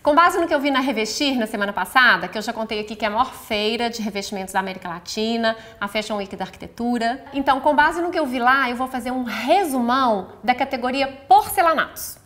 Com base no que eu vi na Revestir na semana passada, que eu já contei aqui que é a maior feira de revestimentos da América Latina, a Fashion Week da arquitetura. Então, com base no que eu vi lá, eu vou fazer um resumão da categoria porcelanatos.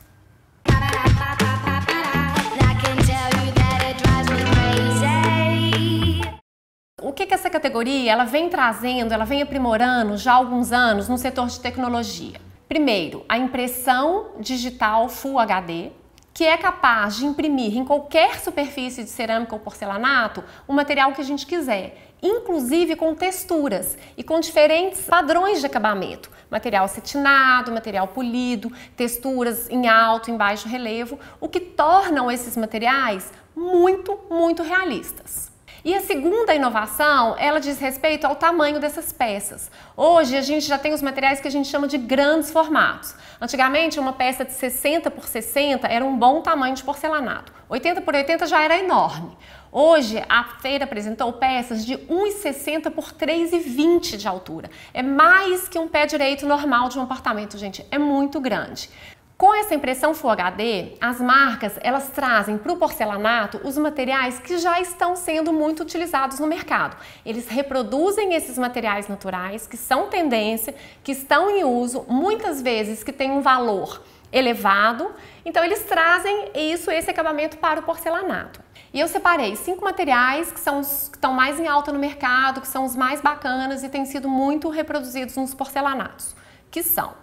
O que essa categoria ela vem trazendo, ela vem aprimorando já há alguns anos no setor de tecnologia? Primeiro, a impressão digital Full HD, que é capaz de imprimir em qualquer superfície de cerâmica ou porcelanato o material que a gente quiser, inclusive com texturas e com diferentes padrões de acabamento. Material acetinado, material polido, texturas em alto e em baixo relevo, o que tornam esses materiais muito realistas. E a segunda inovação, ela diz respeito ao tamanho dessas peças. Hoje a gente já tem os materiais que a gente chama de grandes formatos. Antigamente uma peça de 60 por 60 era um bom tamanho de porcelanato. 80 por 80 já era enorme. Hoje a feira apresentou peças de 1,60 por 3,20 de altura. É mais que um pé direito normal de um apartamento, gente. É muito grande. Com essa impressão Full HD, as marcas elas trazem para o porcelanato os materiais que já estão sendo muito utilizados no mercado. Eles reproduzem esses materiais naturais que são tendência, que estão em uso, muitas vezes que têm um valor elevado. Então eles trazem esse acabamento para o porcelanato. E eu separei 5 materiais que são os que estão mais em alta no mercado, que são os mais bacanas e têm sido muito reproduzidos nos porcelanatos, que são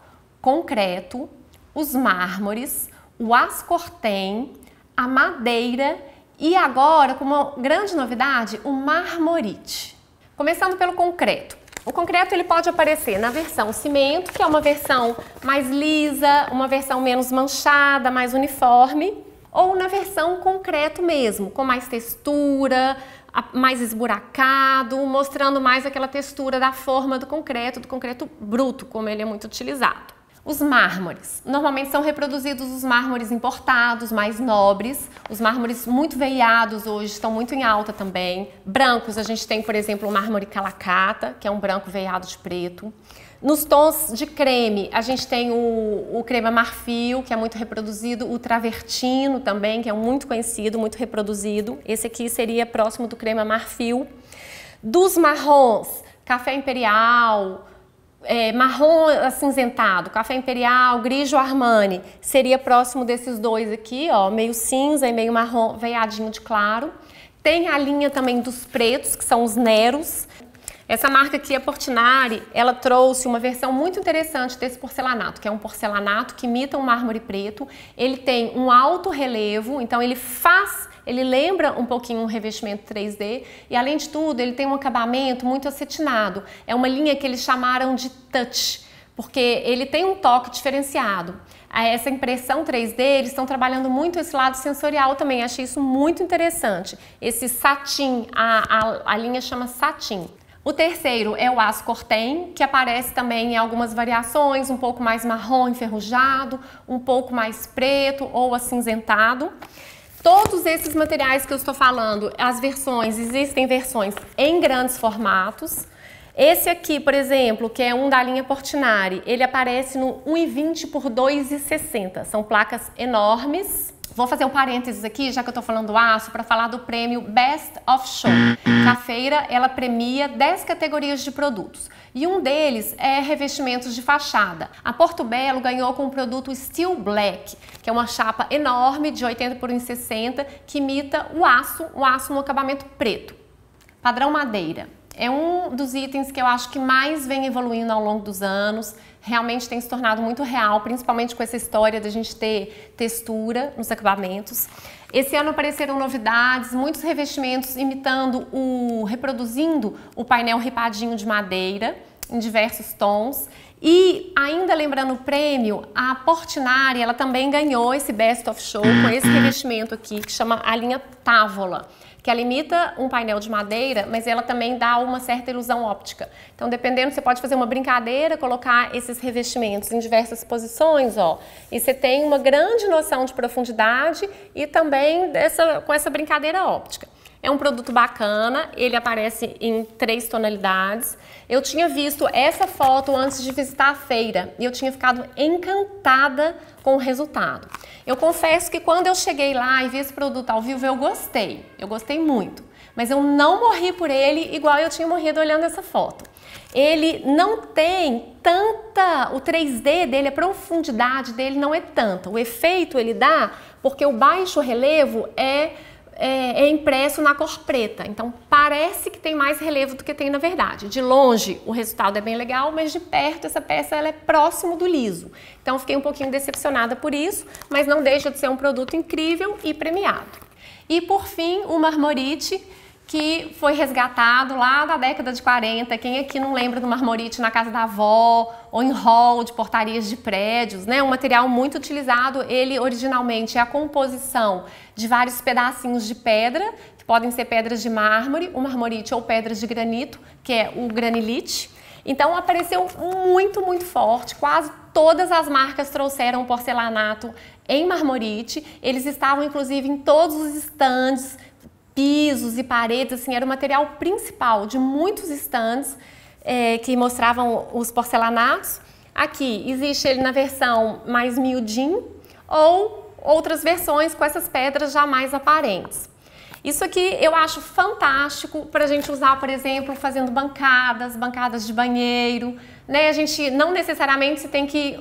concreto, os mármores, o ascortem, a madeira e agora, com uma grande novidade, o marmorite. Começando pelo concreto. O concreto ele pode aparecer na versão cimento, que é uma versão mais lisa, uma versão menos manchada, mais uniforme, ou na versão concreto mesmo, com mais textura, mais esburacado, mostrando mais aquela textura da forma do concreto bruto, como ele é muito utilizado. Os mármores. Normalmente são reproduzidos os mármores importados, mais nobres. Os mármores muito veiados hoje estão muito em alta também. Brancos, a gente tem, por exemplo, o mármore Calacata, que é um branco veiado de preto. Nos tons de creme, a gente tem o crema marfil, que é muito reproduzido. O travertino também, que é muito conhecido, muito reproduzido. Esse aqui seria próximo do crema marfil. Dos marrons, café imperial, marrom acinzentado, café imperial, grigio Armani, seria próximo desses dois aqui, ó, meio cinza e meio marrom veiadinho de claro. Tem a linha também dos pretos, que são os Neros. Essa marca aqui, a Portinari, ela trouxe uma versão muito interessante desse porcelanato, que é um porcelanato que imita um mármore preto. Ele tem um alto relevo, então ele lembra um pouquinho um revestimento 3D e, além de tudo, ele tem um acabamento muito acetinado. É uma linha que eles chamaram de touch, porque ele tem um toque diferenciado. Essa impressão 3D, eles estão trabalhando muito esse lado sensorial também. Achei isso muito interessante. Esse satin, a linha chama satin. O terceiro é o ascortem, que aparece também em algumas variações, um pouco mais marrom enferrujado, um pouco mais preto ou acinzentado. Todos esses materiais que eu estou falando, existem versões em grandes formatos. Esse aqui, por exemplo, que é um da linha Portinari, ele aparece no 1,20 por 2,60. São placas enormes. Vou fazer um parênteses aqui, já que eu estou falando do aço, para falar do prêmio Best of Show. A feira, ela premia 10 categorias de produtos. E um deles é revestimentos de fachada. A Porto Belo ganhou com o produto Steel Black, que é uma chapa enorme de 80 por 1,60, que imita o aço no acabamento preto. Padrão madeira. É um dos itens que eu acho que mais vem evoluindo ao longo dos anos. Realmente tem se tornado muito real, principalmente com essa história da gente ter textura nos acabamentos. Esse ano apareceram novidades, muitos revestimentos reproduzindo o painel ripadinho de madeira em diversos tons. E ainda lembrando o prêmio, a Portinari, ela também ganhou esse Best of Show com esse revestimento aqui, que chama a linha Távola, que ela imita um painel de madeira, mas ela também dá uma certa ilusão óptica. Então, dependendo, você pode fazer uma brincadeira, colocar esses revestimentos em diversas posições, ó, e você tem uma grande noção de profundidade e também com essa brincadeira óptica. É um produto bacana, ele aparece em 3 tonalidades. Eu tinha visto essa foto antes de visitar a feira e eu tinha ficado encantada com o resultado. Eu confesso que quando eu cheguei lá e vi esse produto ao vivo, eu gostei muito. Mas eu não morri por ele igual eu tinha morrido olhando essa foto. Ele não tem tanta, o 3D dele, a profundidade dele não é tanta. O efeito ele dá porque o baixo relevo é impresso na cor preta, então parece que tem mais relevo do que tem na verdade. De longe o resultado é bem legal, mas de perto essa peça ela é próximo do liso. Então fiquei um pouquinho decepcionada por isso, mas não deixa de ser um produto incrível e premiado. E por fim o Marmorite, que foi resgatado lá da década de 40. Quem aqui não lembra do Marmorite na casa da avó ou em hall de portarias de prédios, né? Um material muito utilizado. Ele originalmente é a composição de vários pedacinhos de pedra, que podem ser pedras de mármore, o Marmorite ou pedras de granito, que é o granilite. Então apareceu muito forte, quase todas as marcas trouxeram o porcelanato em Marmorite. Eles estavam inclusive em todos os estandes, pisos e paredes, assim, era o material principal de muitos estandes que mostravam os porcelanatos. Aqui existe ele na versão mais miudinho ou outras versões com essas pedras já mais aparentes. Isso aqui eu acho fantástico para a gente usar, por exemplo, fazendo bancadas de banheiro, né? A gente não necessariamente tem que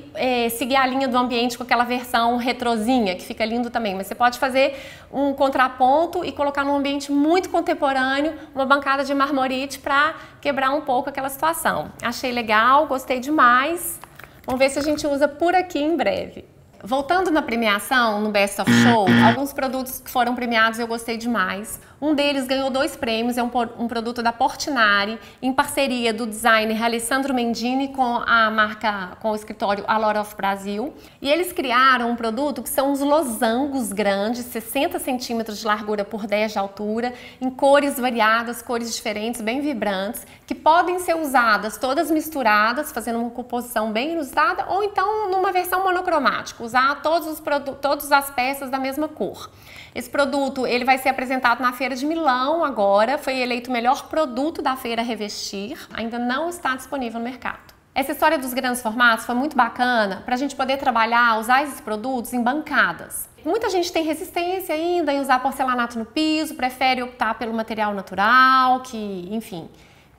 seguir a linha do ambiente com aquela versão retrozinha, que fica lindo também, mas você pode fazer um contraponto e colocar num ambiente muito contemporâneo uma bancada de Marmorite para quebrar um pouco aquela situação. Achei legal, gostei demais. Vamos ver se a gente usa por aqui em breve. Voltando na premiação, no Best of Show, alguns produtos que foram premiados eu gostei demais. Um deles ganhou 2 prêmios, é um produto da Portinari, em parceria do designer Alessandro Mendini com a marca, com o escritório A Lot of Brasil. E eles criaram um produto que são os losangos grandes, 60 centímetros de largura por 10 de altura, em cores variadas, cores diferentes, bem vibrantes, que podem ser usadas todas misturadas, fazendo uma composição bem inusitada, ou então numa versão monocromática, usar todas as peças da mesma cor. Esse produto ele vai ser apresentado na Feira de Milão agora, foi eleito o melhor produto da feira Revestir, ainda não está disponível no mercado. Essa história dos grandes formatos foi muito bacana para a gente poder trabalhar, usar esses produtos em bancadas. Muita gente tem resistência ainda em usar porcelanato no piso, prefere optar pelo material natural, que, enfim,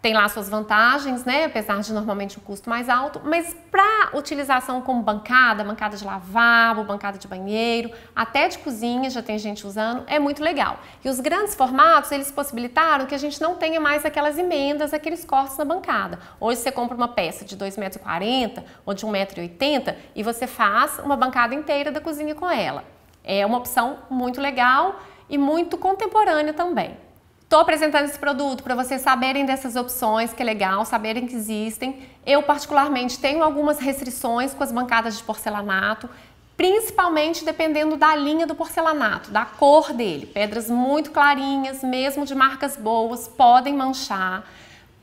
tem lá suas vantagens, né? Apesar de normalmente um custo mais alto, mas para utilização como bancada de lavabo, bancada de banheiro, até de cozinha, já tem gente usando, é muito legal. E os grandes formatos, eles possibilitaram que a gente não tenha mais aquelas emendas, aqueles cortes na bancada. Hoje você compra uma peça de 2,40 m ou de 1,80 m e você faz uma bancada inteira da cozinha com ela. É uma opção muito legal e muito contemporânea também. Estou apresentando esse produto para vocês saberem dessas opções, que é legal, saberem que existem. Eu particularmente tenho algumas restrições com as bancadas de porcelanato, principalmente dependendo da linha do porcelanato, da cor dele. Pedras muito clarinhas, mesmo de marcas boas, podem manchar,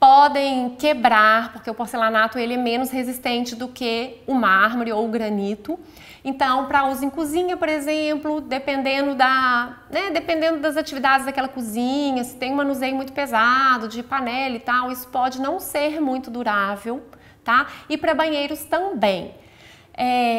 podem quebrar, porque o porcelanato ele é menos resistente do que o mármore ou o granito. Então, para uso em cozinha, por exemplo, dependendo das atividades daquela cozinha, se tem um manuseio muito pesado, de panela e tal, isso pode não ser muito durável, tá? E para banheiros também.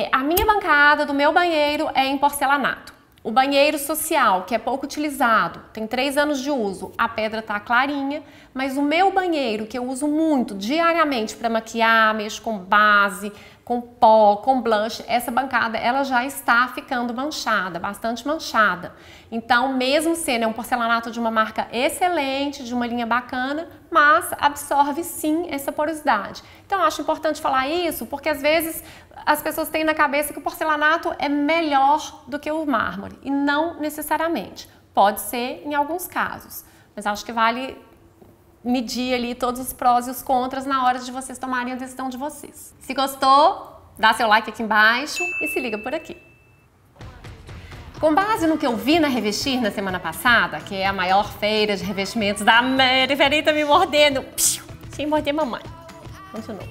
A minha bancada do meu banheiro é em porcelanato. O banheiro social, que é pouco utilizado, tem 3 anos de uso, a pedra tá clarinha, mas o meu banheiro, que eu uso muito diariamente para maquiar, mexo com base, com pó, com blush, essa bancada ela já está ficando manchada, bastante manchada. Então, mesmo sendo um porcelanato de uma marca excelente, de uma linha bacana, mas absorve sim essa porosidade. Então, eu acho importante falar isso, porque às vezes as pessoas têm na cabeça que o porcelanato é melhor do que o mármore, e não necessariamente. Pode ser em alguns casos, mas acho que vale medir ali todos os prós e os contras na hora de vocês tomarem a decisão de vocês. Se gostou, dá seu like aqui embaixo e se liga por aqui. Com base no que eu vi na Revestir na semana passada, que é a maior feira de revestimentos da América, peraí, tá me mordendo. Sem morder mamãe. Continua.